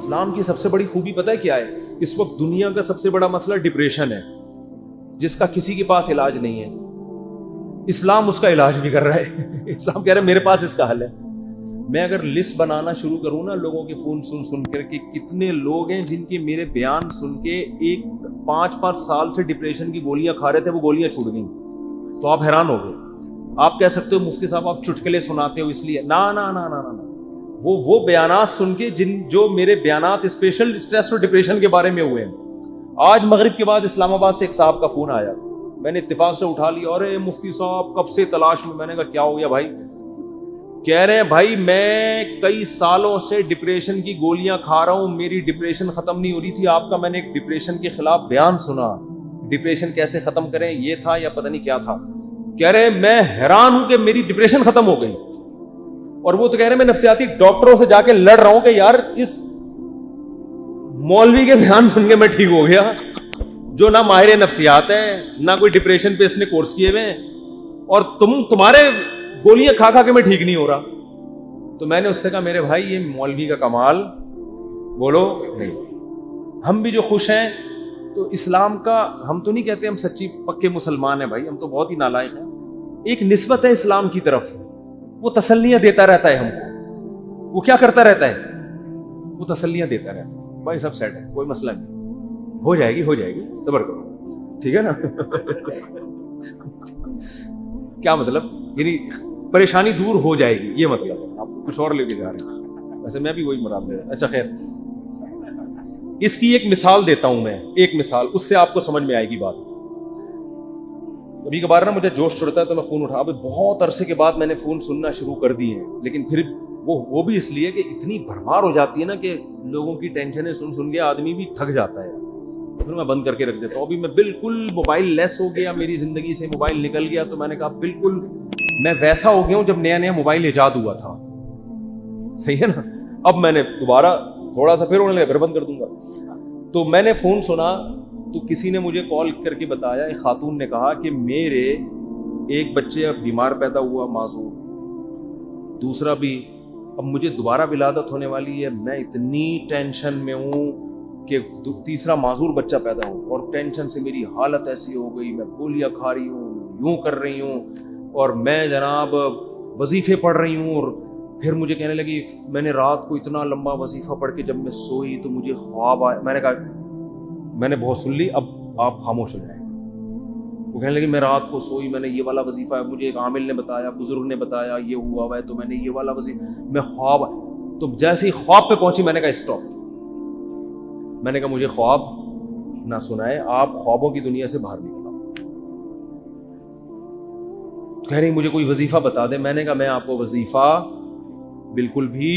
اسلام کی سب سے بڑی خوبی پتہ ہے کیا ہے؟ اس وقت دنیا کا سب سے بڑا مسئلہ ڈپریشن ہے، جس کا کسی کے پاس علاج نہیں ہے. اسلام اس کا علاج بھی کر رہا ہے. اسلام کہہ رہا ہے میرے پاس اس کا حل ہے. میں اگر لسٹ بنانا شروع کروں نا لوگوں کے فون سن کر کہ کتنے لوگ ہیں جن کے میرے بیان سن کے 5 سال سے ڈپریشن کی گولیاں کھا رہے تھے، وہ گولیاں چھوٹ گئیں، تو آپ حیران ہو گئے. آپ کہہ سکتے ہو مفتی صاحب آپ چٹکلے سناتے ہو اس لیے. نا وہ بیانات سن کے جو میرے بیانات اسپیشل اسٹریس اور ڈپریشن کے بارے میں ہوئے ہیں. آج مغرب کے بعد اسلام آباد سے ایک صاحب کا فون آیا، میں نے اتفاق سے اٹھا لیا. ارے مفتی صاحب کب سے تلاش میں. میں نے کہا کیا ہو گیا بھائی؟ کہہ رہے ہیں بھائی میں کئی سالوں سے ڈپریشن کی گولیاں کھا رہا ہوں، میری ڈپریشن ختم نہیں ہو رہی تھی. آپ کا میں نے ایک ڈپریشن کے خلاف بیان سنا، ڈپریشن کیسے ختم کریں یہ تھا یا پتہ نہیں کیا تھا. کہہ رہے ہیں میں حیران ہوں کہ میری ڈپریشن ختم ہو گئی. اور وہ تو کہہ رہے ہیں میں نفسیاتی ڈاکٹروں سے جا کے لڑ رہا ہوں کہ یار اس مولوی کے بیان سن کے میں ٹھیک ہو گیا، جو نہ ماہر نفسیات ہے نہ کوئی ڈپریشن پہ اس نے کورس کیے ہوئے ہیں، اور تمہارے گولیاں کھا کھا کے میں ٹھیک نہیں ہو رہا. تو میں نے اس سے کہا میرے بھائی یہ مولوی کا کمال بولو نہیں. ہم بھی جو خوش ہیں تو اسلام کا، ہم تو نہیں کہتے ہم سچی پکے مسلمان ہیں بھائی، ہم تو بہت ہی نالائق ہیں. ایک نسبت ہے اسلام کی طرف، وہ تسلیاں دیتا رہتا ہے ہم کو. وہ کیا کرتا رہتا ہے؟ وہ تسلیاں دیتا رہتا ہے. بھائی سب سیٹ ہے، کوئی مسئلہ نہیں، ہو جائے گی، صبر کرو، ٹھیک ہے نا. کیا مطلب؟ یعنی پریشانی دور ہو جائے گی، یہ مطلب ہے. آپ کچھ اور لے کے جا رہے ہیں، ویسے میں بھی وہی مراد لے رہا ہوں. اچھا خیر، اس کی ایک مثال دیتا ہوں میں، ایک مثال، اس سے آپ کو سمجھ میں آئے گی بات. کبھی کبھار نا مجھے جوش چڑھتا ہے تو میں فون اٹھا. ابھی بہت عرصے کے بعد میں نے فون سننا شروع کر دی ہیں، لیکن پھر وہ بھی اس لیے کہ اتنی بھرمار ہو جاتی ہے نا کہ لوگوں کی ٹینشنیں سن کے آدمی بھی تھک جاتا ہے. پھر میں بند کر کے رکھ دیتا ہوں. ابھی میں بالکل موبائل لیس ہو گیا، میری زندگی سے موبائل نکل گیا. تو میں نے کہا بالکل میں ویسا ہو گیا ہوں جب نیا موبائل ایجاد ہوا تھا. صحیح ہے نا؟ اب میں نے دوبارہ تھوڑا سا پھر ہونے لگا، پھر بند کر دوں گا. تو میں نے فون سنا تو کسی نے مجھے کال کر کے بتایا، ایک خاتون نے کہا کہ میرے ایک بچے اب بیمار پیدا ہوا معذور، دوسرا بھی اب مجھے دوبارہ ولادت ہونے والی ہے. میں اتنی ٹینشن میں ہوں کہ تیسرا معذور بچہ پیدا ہو، اور ٹینشن سے میری حالت ایسی ہو گئی، میں گولیاں کھا رہی ہوں، یوں کر رہی ہوں، اور میں جناب وظیفے پڑھ رہی ہوں. اور پھر مجھے کہنے لگی میں نے رات کو اتنا لمبا وظیفہ پڑھ کے جب میں سوئی تو مجھے خواب آیا. میں نے کہا میں نے بہت سن لی، اب آپ خاموش ہو جائیں. وہ کہنے لگی میں رات کو سوئی، میں نے یہ والا وظیفہ ہے، مجھے ایک عامل نے بتایا، بزرگ نے بتایا یہ ہوا ہوا ہے، تو میں نے یہ والا وظیفہ، میں خواب. تو جیسے ہی خواب پہ پہنچی میں نے کہا اسٹاپ. میں نے کہا مجھے خواب نہ سنائے، آپ خوابوں کی دنیا سے باہر نکل آؤ. کہہ رہی مجھے کوئی وظیفہ بتا دیں. میں نے کہا میں آپ کو وظیفہ بالکل بھی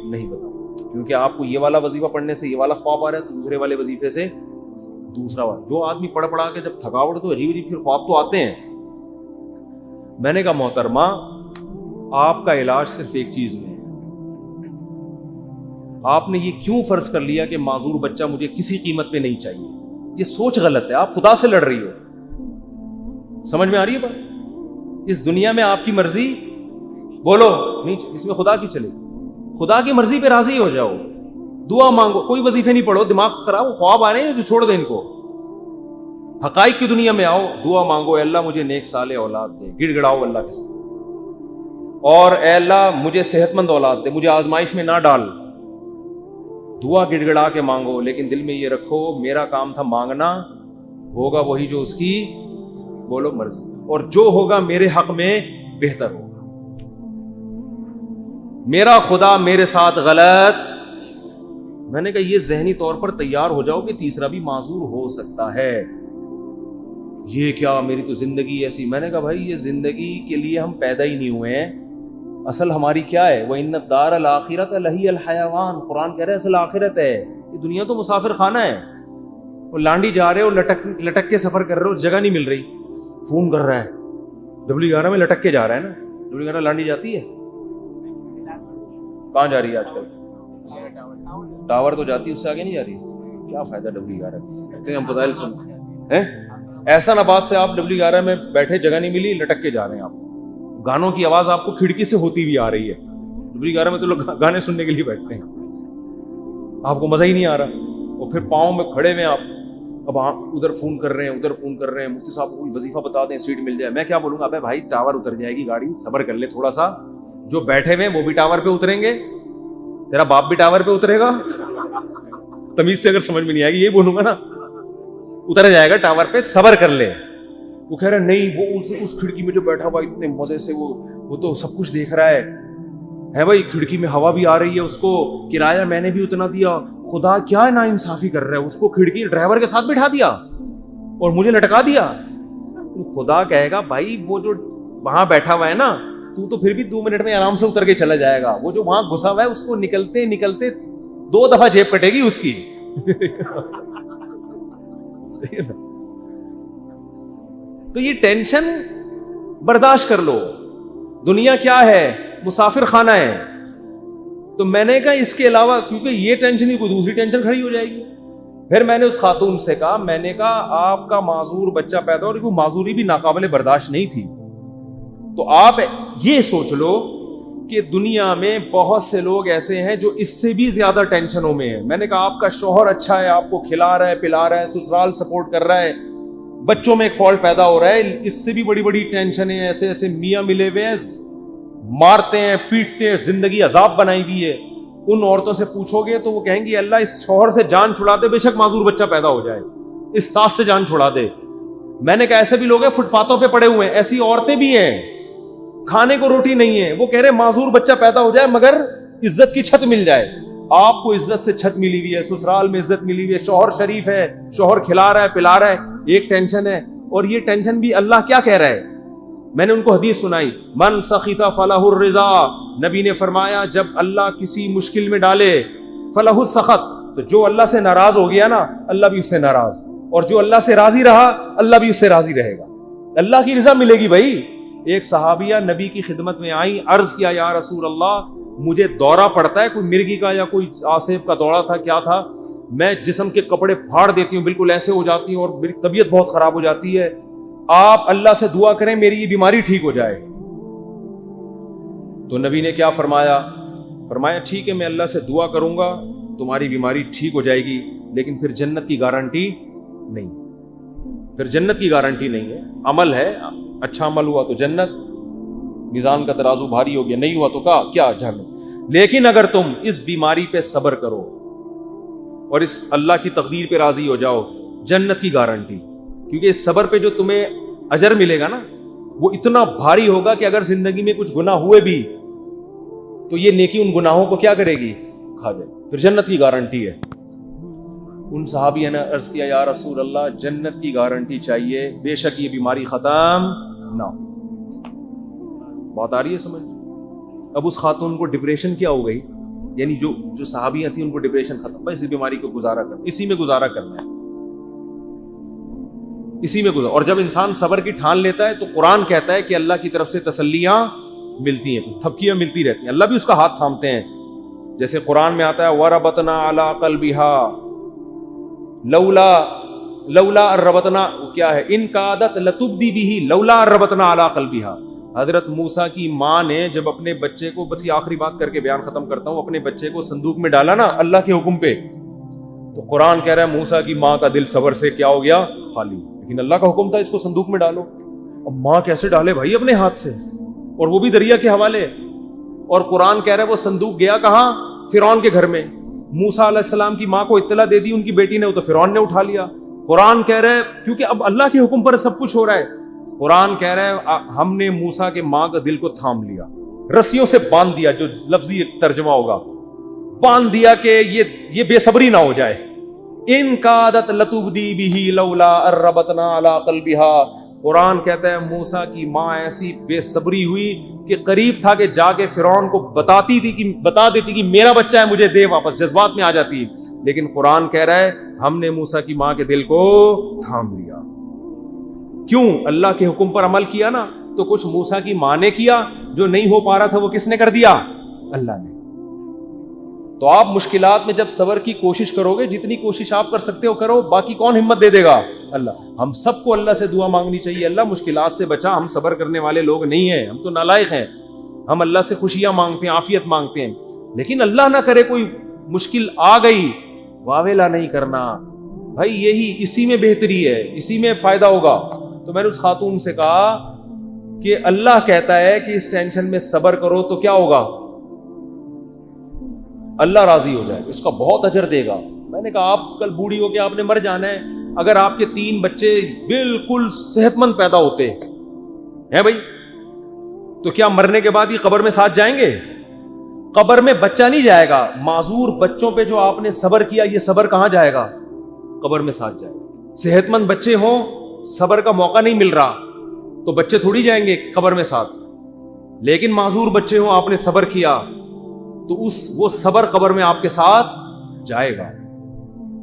نہیں بتاؤں، کیونکہ آپ کو یہ والا وظیفہ پڑھنے سے یہ والا خواب آ رہا ہے، تو دوسرے والے وظیفے سے دوسرا والا. جو آدمی پڑھا کے جب تھکاوٹ تو عجیب پھر خواب تو آتے ہیں. میں نے کہا محترمہ آپ کا علاج صرف ایک چیز میں ہے. آپ نے یہ کیوں فرض کر لیا کہ معذور بچہ مجھے کسی قیمت پہ نہیں چاہیے؟ یہ سوچ غلط ہے، آپ خدا سے لڑ رہی ہو. سمجھ میں آ رہی ہے بات؟ اس دنیا میں آپ کی مرضی بولو نہیں، اس میں خدا کی چلے. خدا کی مرضی پہ راضی ہو جاؤ، دعا مانگو، کوئی وظیفے نہیں پڑھو، دماغ خراب، خواب آ رہے ہیں جو چھوڑ دیں ان کو. حقائق کی دنیا میں آؤ، دعا مانگو، اے اللہ مجھے نیک صالح اولاد دے، گڑ گڑاؤ اللہ کے ساتھ، اور اے اللہ مجھے صحت مند اولاد دے، مجھے آزمائش میں نہ ڈال. دعا گڑ گڑا کے مانگو، لیکن دل میں یہ رکھو میرا کام تھا مانگنا، ہوگا وہی جو اس کی بولو مرضی، اور جو ہوگا میرے حق میں بہتر ہوگا. میرا خدا میرے ساتھ غلط. میں نے کہا یہ ذہنی طور پر تیار ہو جاؤ کہ تیسرا بھی معذور ہو سکتا ہے. یہ کیا میری تو زندگی ایسی. میں نے کہا بھائی یہ زندگی کے لیے ہم پیدا ہی نہیں ہوئے ہیں. اصل ہماری کیا ہے؟ وَإِنَّ الدَّارَ الْآخِرَةَ لَهِيَ الْحَيَوَانُ. قرآن کہہ رہا ہے اصل آخرت ہے، یہ دنیا تو مسافر خانہ ہے. وہ لانڈی جا رہے ہو، لٹک کے سفر کر رہے ہو، جگہ نہیں مل رہی، فون کر رہا ہے. W11 میں لٹک کے جا رہا ہے نا. W11 لانڈی جاتی ہے؟ کہاں جا رہی ہے آج کل؟ ٹاور تو جاتی ہے، اس سے آگے نہیں جا رہی. کیا فائدہ W11 کہتے ہیں ہم فضائل سن. ایسا نباز سے آپ W11 میں بیٹھے، جگہ نہیں ملی، لٹک کے جا رہے ہیں. آپ گانوں کی آواز آپ کو کھڑکی سے ہوتی ہوئی آ رہی ہے. W11 میں تو لوگ گانے سننے کے لیے بیٹھتے ہیں. آپ کو مزہ ہی نہیں آ رہا, اور پھر پاؤں میں کھڑے ہوئے آپ, اب آپ ادھر فون کر رہے ہیں, ادھر فون کر رہے ہیں, مفتی صاحب کو کوئی وظیفہ بتا دیں, سیٹ مل جائے. میں کیا بولوں گا, ابے بھائی ٹاور اتر جائے گی گاڑی, صبر کر لے تھوڑا سا, جو بیٹھے ہوئے وہ بھی ٹاور پہ اتریں گے, تیرا باپ بھی ٹاور پہ اترے گا. تمیز سے اگر سمجھ میں نہیں آئے گی یہ بولوں گا نا, اتر جائے گا ٹاور پہ, صبر کر لے. وہ کہہ رہا نہیں, وہ اس کھڑکی میں جو بیٹھا ہوا اتنے مزے سے وہ تو سب کچھ دیکھ رہا ہے بھائی, کھڑکی میں ہوا بھی آ رہی ہے, اس کو کرایہ میں نے بھی اتنا دیا, خدا کیا نا انصافی کر رہا ہے, اس کو کھڑکی ڈرائیور کے ساتھ بٹھا دیا اور مجھے لٹکا دیا. خدا کہے گا بھائی وہ جو وہاں بیٹھا ہوا ہے نا, تو پھر بھی 2 منٹ میں آرام سے اتر کے چلا جائے گا, وہ جو وہاں گھسا ہوا ہے اس کو نکلتے نکلتے 2 دفعہ جیب کٹے گی اس کی. تو یہ ٹینشن برداشت کر لو, دنیا کیا ہے, مسافر خانہ ہے. تو میں نے کہا اس کے علاوہ, کیونکہ یہ ٹینشن ہی کوئی دوسری ٹینشن کھڑی ہو جائے گی. پھر میں نے اس خاتون سے کہا, میں نے کہا آپ کا معذور بچہ پیدا ہو, اور وہ معذوری بھی ناقابل برداشت نہیں تھی, تو آپ یہ سوچ لو کہ دنیا میں بہت سے لوگ ایسے ہیں جو اس سے بھی زیادہ ٹینشنوں میں ہیں. میں نے کہا آپ کا شوہر اچھا ہے, آپ کو کھلا رہا ہے پلا رہا ہے, سسرال سپورٹ کر رہا ہے, بچوں میں ایک فالٹ پیدا ہو رہا ہے, اس سے بھی بڑی بڑی ٹینشنیں, ایسے ایسے میاں ملے ہوئے ہیں, مارتے ہیں پیٹتے ہیں, زندگی عذاب بنائی ہوئی ہے. ان عورتوں سے پوچھو گے تو وہ کہیں گی اللہ اس شوہر سے جان چھڑا دے, بے شک معذور بچہ پیدا ہو جائے, اس ساس سے جان چھڑا دے. میں نے کہا ایسے بھی لوگ ہیں فٹ پاتھوں پہ پڑے ہوئے ہیں, ایسی عورتیں بھی ہیں, کھانے کو روٹی نہیں ہے, وہ کہہ رہے معذور بچہ پیدا ہو جائے مگر عزت کی چھت مل جائے. آپ کو عزت سے چھت ملی ہوئی ہے, سسرال میں عزت ملی ہوئی ہے, شوہر شریف ہے, شوہر کھلا رہا ہے پلا رہا ہے, ایک ٹینشن ہے. اور یہ ٹینشن بھی اللہ کیا کہہ رہا ہے, میں نے ان کو حدیث سنائی, من سخط فلہ الرضا, نبی نے فرمایا جب اللہ کسی مشکل میں ڈالے, فلہ السخط, تو جو اللہ سے ناراض ہو گیا نا اللہ بھی اس سے ناراض, اور جو اللہ سے راضی رہا اللہ بھی اس سے راضی رہے گا, اللہ کی رضا ملے گی. بھائی ایک صحابیہ نبی کی خدمت میں آئی, عرض کیا یا رسول اللہ مجھے دورہ پڑتا ہے, کوئی مرگی کا یا کوئی آصف کا دورہ تھا کیا تھا, میں جسم کے کپڑے پھاڑ دیتی ہوں, بالکل ایسے ہو جاتی ہوں, اور میری طبیعت بہت خراب ہو جاتی ہے, آپ اللہ سے دعا کریں میری یہ بیماری ٹھیک ہو جائے. تو نبی نے کیا فرمایا, فرمایا ٹھیک ہے میں اللہ سے دعا کروں گا تمہاری بیماری ٹھیک ہو جائے گی, لیکن پھر جنت کی گارنٹی نہیں, پھر جنت کی گارنٹی نہیں ہے. عمل ہے, اچھا عمل ہوا تو جنت, میزان کا ترازو بھاری ہو گیا, نہیں ہوا تو کیا جہنم. لیکن اگر تم اس بیماری پہ صبر کرو اور اس اللہ کی تقدیر پہ راضی ہو جاؤ, جنت کی گارنٹی. کیونکہ اس صبر پہ جو تمہیں اجر ملے گا نا وہ اتنا بھاری ہوگا کہ اگر زندگی میں کچھ گناہ ہوئے بھی تو یہ نیکی ان گناہوں کو کیا کرے گی, کھا جائے, پھر جنت کی گارنٹی ہے. ان صحابیوں نے عرض کیا یا رسول اللہ جنت کی گارنٹی چاہیے, بے شک یہ بیماری ختم نہ ہو. بات آ رہی ہے سمجھ. اب اس خاتون کو ڈپریشن کیا ہو گئی, یعنی جو صحابیاں تھیں ان کو ڈپریشن ختم, بس اس بیماری کو گزارا کرنا, اسی میں گزارا کرنا ہے, اسی میں گزارا. اور جب انسان صبر کی ٹھان لیتا ہے تو قرآن کہتا ہے کہ اللہ کی طرف سے تسلیاں ملتی ہیں, تھپکیاں ملتی رہتی ہیں, اللہ بھی اس کا ہاتھ تھامتے ہیں. جیسے قرآن میں آتا ہے وَرَبَطْنَا عَلَىٰ قَلْبِهَا لولا الربطنا, کیا ہے, ان کادت لتبدی بھی لولا الربطنا علی قلبها. حضرت موسیٰ کی ماں نے جب اپنے بچے کو, بس یہ آخری بات کر کے بیان ختم کرتا ہوں, اپنے بچے کو صندوق میں ڈالا نا اللہ کے حکم پہ, تو قرآن کہہ رہا ہے موسیٰ کی ماں کا دل صبر سے کیا ہو گیا, خالی. لیکن اللہ کا حکم تھا اس کو صندوق میں ڈالو. اب ماں کیسے ڈالے بھائی اپنے ہاتھ سے, اور وہ بھی دریا کے حوالے. اور قرآن کہہ رہا ہے وہ صندوق گیا کہاں, فرعون کے گھر میں. موسیٰ علیہ السلام کی ماں کو اطلاع دے دی ان کی بیٹی نے, تو فرعون نے اٹھا لیا. قرآن کہہ رہا ہے کیونکہ اب اللہ کے حکم پر سب کچھ ہو رہا ہے, قرآن کہہ رہا ہے ہم نے موسیٰ کے ماں کا دل کو تھام لیا, رسیوں سے باندھ دیا, جو لفظی ترجمہ ہوگا باندھ دیا کہ یہ بے صبری نہ ہو جائے. ان کادت لتبدی بھی لولا الربطنا علی قلبها. قرآن کہتا ہے موسیٰ کی ماں ایسی بے صبری ہوئی کہ قریب تھا کہ جا کے فرعون کو بتا دیتی کہ میرا بچہ ہے مجھے دے واپس, جذبات میں آ جاتی. لیکن قرآن کہہ رہا ہے ہم نے موسیٰ کی ماں کے دل کو تھام لیا. کیوں, اللہ کے حکم پر عمل کیا نا, تو کچھ موسیٰ کی ماں نے کیا, جو نہیں ہو پا رہا تھا وہ کس نے کر دیا, اللہ نے. تو آپ مشکلات میں جب صبر کی کوشش کرو گے, جتنی کوشش آپ کر سکتے ہو کرو, باقی کون ہمت دے دے گا, اللہ. ہم سب کو اللہ سے دعا مانگنی چاہیے, اللہ مشکلات سے بچا, ہم صبر کرنے والے لوگ نہیں ہیں, ہم تو نالائق ہیں. ہم اللہ سے خوشیاں مانگتے ہیں, عافیت مانگتے ہیں, لیکن اللہ نہ کرے کوئی مشکل آ گئی واویلا نہیں کرنا بھائی, یہی اسی میں بہتری ہے, اسی میں فائدہ ہوگا. تو میں نے اس خاتون سے کہا کہ اللہ کہتا ہے کہ اس ٹینشن میں صبر کرو تو کیا ہوگا, اللہ راضی ہو جائے, اس کا بہت اجر دے گا. میں نے کہا آپ کل بوڑھی ہو کے آپ نے مر جانا ہے, اگر آپ کے 3 بچے بالکل صحت مند پیدا ہوتے ہیں بھائی, تو کیا مرنے کے بعد یہ قبر میں ساتھ جائیں گے؟ قبر میں بچہ نہیں جائے گا. معذور بچوں پہ جو آپ نے صبر کیا, یہ صبر کہاں جائے گا؟ قبر میں ساتھ جائے گا. صحت مند بچے ہوں, صبر کا موقع نہیں مل رہا, تو بچے تھوڑی جائیں گے قبر میں ساتھ. لیکن معذور بچے ہوں, آپ نے صبر کیا, تو وہ صبر قبر میں آپ کے ساتھ جائے گا.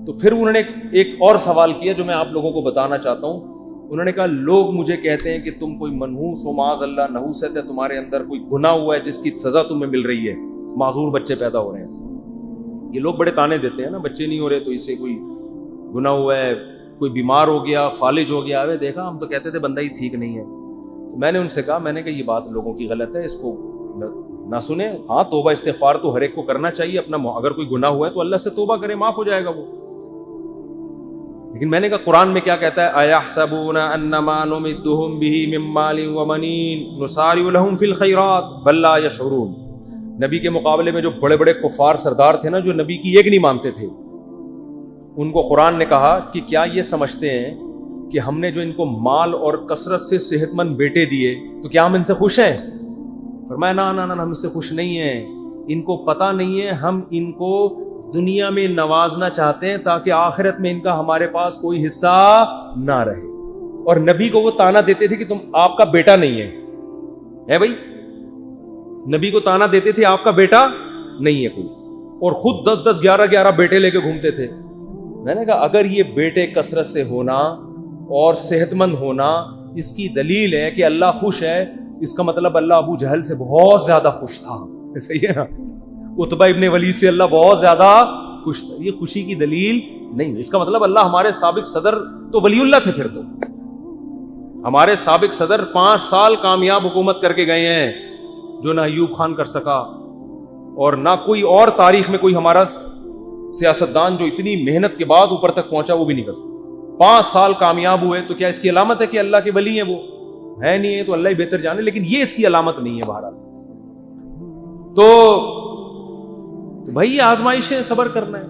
تو پھر انہوں نے ایک اور سوال کیا جو میں آپ لوگوں کو بتانا چاہتا ہوں. انہوں نے کہا لوگ مجھے کہتے ہیں کہ تم کوئی منحوس ہو, معاذ اللہ نحوست ہے تمہارے اندر, کوئی گناہ ہوا ہے جس کی سزا تمہیں مل رہی ہے, معذور بچے پیدا ہو رہے ہیں. یہ لوگ بڑے تانے دیتے ہیں نا, بچے نہیں ہو رہے تو اس سے کوئی گناہ ہوا ہے, کوئی بیمار ہو گیا, فالج ہو گیا. ابے دیکھا, ہم تو کہتے تھے بندہ ہی ٹھیک نہیں ہے. میں نے ان سے کہا, میں نے کہا یہ بات لوگوں کی غلط ہے, اس کو نہ سنیں. ہاں توبہ استغفار تو ہر ایک کو کرنا چاہیے اپنا, اگر کوئی گناہ ہوا ہے تو اللہ سے توبہ کرے, معاف ہو جائے گا وہ. لیکن میں نے کہا قرآن میں کیا کہتا ہے, اَيَحْسَبُونَ أَنَّمَا نُمِدُّهُم بِهِ مِن مَّالٍ وَبَنِينَ نُسَارِعُ لَهُمْ فِي الْخَيْرَاتِ بَل لَّا يَشْعُرُونَ. نبی کے مقابلے میں جو بڑے بڑے کفار سردار تھے نا, جو نبی کی ایک نہیں مانتے تھے, ان کو قرآن نے کہا کہ کیا یہ سمجھتے ہیں کہ ہم نے جو ان کو مال اور کثرت سے صحت مند بیٹے دیے تو کیا ہم ان سے خوش ہیں؟ فرمایا نا, ہم اس سے خوش نہیں ہیں. ان کو پتہ نہیں ہے ہم ان کو دنیا میں نوازنا چاہتے ہیں تاکہ آخرت میں ان کا ہمارے پاس کوئی حصہ نہ رہے. اور نبی کو وہ تانا دیتے تھے کہ تم, آپ کا بیٹا نہیں ہے بھائی, نبی کو تانا دیتے تھے آپ کا بیٹا نہیں ہے کوئی, اور خود 10 11 بیٹے لے کے گھومتے تھے. میں نے کہا اگر یہ بیٹے کثرت سے ہونا اور صحت مند ہونا اس کی دلیل ہے کہ اللہ خوش ہے, اس کا مطلب اللہ ابو جہل سے بہت زیادہ خوش تھا. صحیح ہے نا, عتبہ ابن ولید سے اللہ بہت زیادہ خوش تھا. یہ خوشی کی دلیل نہیں. اس کا مطلب اللہ, ہمارے سابق صدر تو ولی اللہ تھے, پھر تو ہمارے سابق صدر 5 سال کامیاب حکومت کر کے گئے ہیں, جو نہ ایوب خان کر سکا اور نہ کوئی اور تاریخ میں کوئی ہمارا سیاستدان جو اتنی محنت کے بعد اوپر تک پہنچا وہ بھی نہیں کر سکتا. 5 سال کامیاب ہوئے, تو کیا اس کی علامت ہے کہ اللہ کے ولی ہیں؟ وہ ہے نہیں ہے, تو اللہ ہی بہتر جانے, لیکن یہ اس کی علامت نہیں ہے. بہرحال تو بھائی یہ آزمائش ہے, صبر کرنا ہے.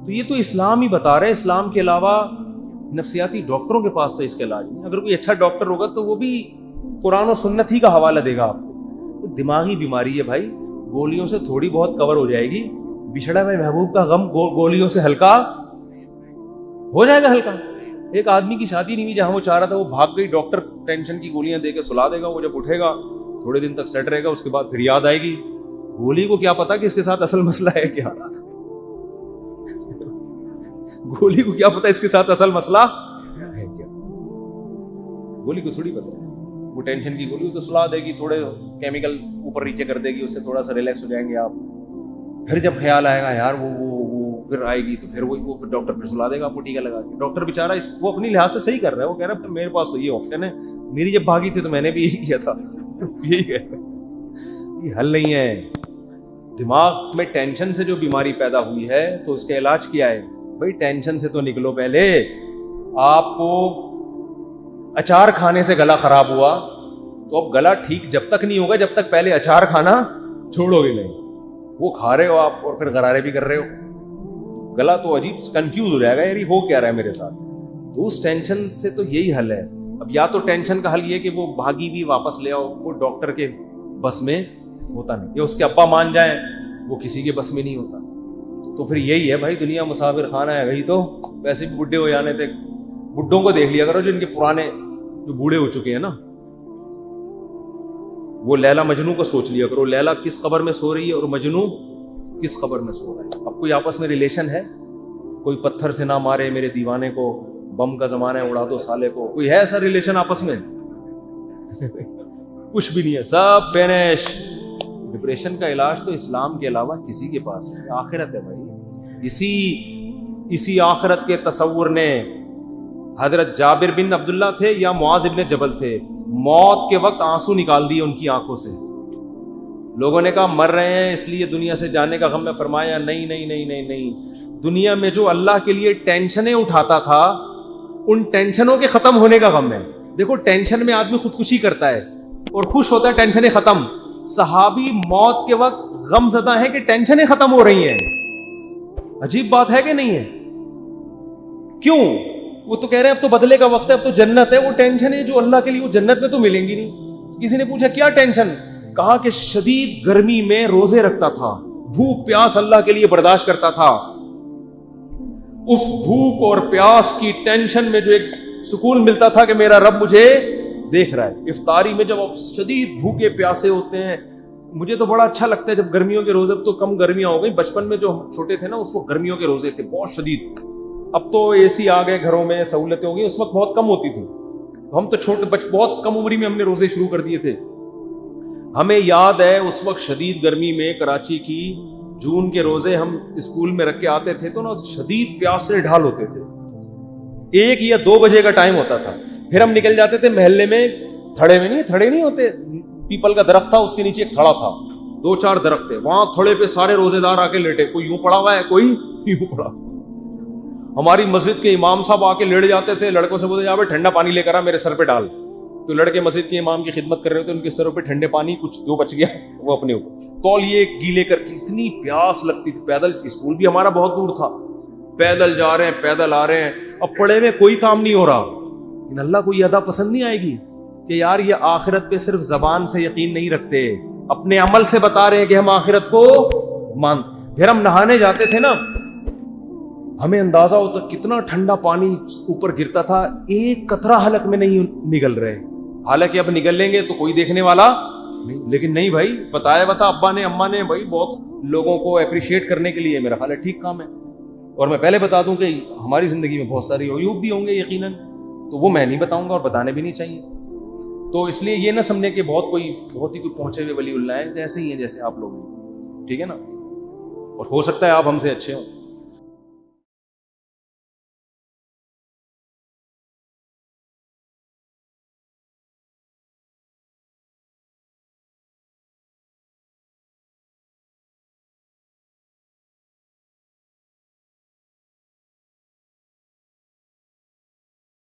تو یہ تو اسلام ہی بتا رہے ہیں, اسلام کے علاوہ نفسیاتی ڈاکٹروں کے پاس تو اس کا علاج نہیں. اگر کوئی اچھا ڈاکٹر ہوگا تو وہ بھی قرآن و سنت ہی کا حوالہ دے گا آپ کو. دماغی بیماری ہے بھائی, گولیوں سے تھوڑی بہت کور ہو جائے گی. بچھڑا ہوئے محبوب کا غم گولیوں سے ہلکا ہو جائے گا. ہلکا ایک آدمی کی شادی نہیں ہوئی, جہاں وہ چاہ رہا تھا وہ بھاگ گئی, ڈاکٹر ٹینشن کی گولیاں دے کے سلا دے گا. وہ جب اٹھے گا تھوڑے دن تک سیٹ رہے گا, اس کے بعد پھر یاد آئے گی. گولی کو کیا پتا کہ اس کے ساتھ اصل مسئلہ ہے کیا, گولی کو کیا پتا اس کے ساتھ اصل مسئلہ ہے کیا. گولی کو تھوڑی پتا ہے. وہ ٹینشن کی گولی تو سلا دے گی, تھوڑے کیمیکل اوپر نیچے کر دے گی, اس سے تھوڑا سا ریلیکس ہو جائیں گے آپ. پھر جب خیال آئے گا یار وہ پھر آئے گی, تو پھر وہ ڈاکٹر پھر سلا دے گا آپ کو ٹیکا لگا کے. ڈاکٹر بیچارہ وہ اپنی لحاظ سے صحیح کر رہا ہے, وہ کہہ رہا ہے میرے پاس تو یہ آپشن ہے, میری جب بھاگی تھی تو میں نے بھی یہی کیا تھا. یہی ہے, یہ حل نہیں ہے. دماغ میں ٹینشن سے جو بیماری پیدا ہوئی ہے تو اس کا علاج کیا ہے بھائی؟ ٹینشن سے تو نکلو. پہلے آپ کو اچار کھانے سے گلا خراب ہوا, تو اب گلا ٹھیک جب تک نہیں ہوگا جب تک پہلے اچار کھانا چھوڑو گے نہیں. وہ کھا رہے ہو آپ اور پھر غرارے بھی کر رہے ہو, گلا تو عجیب کنفیوز ہو جائے گا, یار یہ ہو کیا رہا ہے میرے ساتھ. تو اس ٹینشن سے تو یہی حل ہے. اب یا تو ٹینشن کا حل یہ کہ وہ بھاگی بھی واپس لے آؤ, وہ ڈاکٹر کے بس میں ہوتا نہیں, یا اس کے ابا مان جائیں, وہ کسی کے بس میں نہیں ہوتا. تو پھر یہی ہے بھائی, دنیا مسافر خانہ ہے گئی, تو ویسے بھی بڈھے ہو جانے تھے. بڈھوں کو دیکھ لیا کرو جو ان کے پرانے جو بوڑھے ہو چکے ہیں نا, وہ لیلا مجنو کو سوچ لیا کرو, لیلا کس قبر میں سو رہی ہے اور مجنو کس قبر میں سو رہا ہے. اب کوئی آپس میں ریلیشن ہے؟ کوئی پتھر سے نہ مارے میرے دیوانے کو, بم کا زمانہ ہے اڑا دو سالے کو, کوئی ہے ایسا ریلیشن آپس میں؟ کچھ بھی نہیں ہے, سب فینش. ڈپریشن کا علاج تو اسلام کے علاوہ کسی کے پاس ہے, آخرت ہے بھائی. اسی آخرت کے تصور نے حضرت جابر بن عبداللہ تھے یا معاذ ابن جبل تھے, موت کے وقت آنسو نکال دیے ان کی آنکھوں سے. لوگوں نے کہا مر رہے ہیں اس لیے دنیا سے جانے کا غم ہے، فرمایا نہیں نہیں نہیں نہیں نہیں، دنیا میں جو اللہ کے لیے ٹینشنیں اٹھاتا تھا ان ٹینشنوں کے ختم ہونے کا غم ہے۔ دیکھو ٹینشن میں آدمی خودکشی کرتا ہے اور خوش ہوتا ہے ٹینشنیں ختم، صحابی موت کے وقت غم زدہ ہیں کہ ٹینشنیں ختم ہو رہی ہیں۔ عجیب بات ہے کہ نہیں ہے؟ کیوں؟ وہ تو کہہ رہے ہیں اب تو بدلے کا وقت ہے، اب تو جنت ہے، وہ ٹینشن ہے جو اللہ کے لیے وہ جنت میں تو ملیں گی نہیں۔ کسی نے پوچھا کیا ٹینشن؟ کہا کہ شدید گرمی میں روزے رکھتا تھا، بھوک پیاس اللہ کے لیے برداشت کرتا تھا، اس بھوک اور پیاس کی ٹینشن میں جو ایک سکون ملتا تھا کہ میرا رب مجھے دیکھ رہا ہے۔ افطاری میں جب آپ شدید بھوکے پیاسے ہوتے ہیں، مجھے تو بڑا اچھا لگتا ہے جب گرمیوں کے روزے، اب تو کم گرمیاں ہو گئی، بچپن میں جو ہم چھوٹے تھے نا اس وقت گرمیوں کے روزے تھے بہت شدید، اب تو اے سی آ گئے گھروں میں، سہولتیں ہو گئی، اس وقت بہت کم ہوتی تھی، ہم تو چھوٹے بہت کم عمری میں ہم نے روزے شروع کر دیے تھے۔ ہمیں یاد ہے اس وقت شدید گرمی میں کراچی کی جون کے روزے ہم اسکول میں رکھ کے آتے تھے تو نا شدید پیاس سے ڈھال ہوتے تھے، 1 یا 2 بجے کا ٹائم ہوتا تھا، پھر ہم نکل جاتے تھے محلے میں، تھڑے نہیں ہوتے، پیپل کا درخت تھا، اس کے نیچے ایک تھڑا تھا، 2-4 درخت تھے، وہاں تھڑے پہ سارے روزے دار آ کے لیٹے، کوئی یوں پڑا ہوا ہے کوئی یوں پڑا۔ ہماری مسجد کے امام صاحب آ کے لیٹ جاتے تھے، لڑکوں سے بولتے جا بھائی ٹھنڈا پانی لے کر آ میرے سر پہ ڈال، تو لڑکے مسجد کے امام کی خدمت کر رہے ہوتے، ان کے سروں پہ ٹھنڈے پانی کچھ جو بچ گیا وہ اپنے اوپر تولیے گیلے کر کے، اتنی پیاس لگتی تھی۔ پیدل اسکول بھی ہمارا بہت دور تھا، پیدل جا رہے ہیں پیدل آ رہے ہیں، اب پڑھے میں کوئی کام نہیں ہو رہا، لیکن اللہ کو یہ ادا پسند نہیں آئے گی کہ یار یہ آخرت پہ صرف زبان سے یقین نہیں رکھتے، اپنے عمل سے بتا رہے ہیں کہ ہم آخرت کو مان۔ پھر ہم نہانے جاتے تھے نا، ہمیں اندازہ ہوتا کتنا ٹھنڈا پانی اوپر گرتا تھا، ایک قطرہ حلق میں نہیں نگل رہے، حالانکہ اب نگل لیں گے تو کوئی دیکھنے والا نہیں، لیکن نہیں بھائی بتایا ابا نے اماں نے، بھائی بہت لوگوں کو اپریشیٹ کرنے کے لیے میرا خیال ہے ٹھیک کام ہے۔ اور میں پہلے بتا دوں کہ ہماری زندگی میں بہت ساری عیوب بھی ہوں گے یقیناً، تو وہ میں نہیں بتاؤں گا اور بتانے بھی نہیں چاہیے، تو اس لیے یہ نہ سمجھے کہ بہت ہی کوئی پہنچے ہوئے ولی اللہ ہے، جیسے ہی ہیں جیسے آپ لوگ ہیں، ٹھیک ہے نا، اور ہو سکتا ہے آپ ہم سے اچھے ہوں۔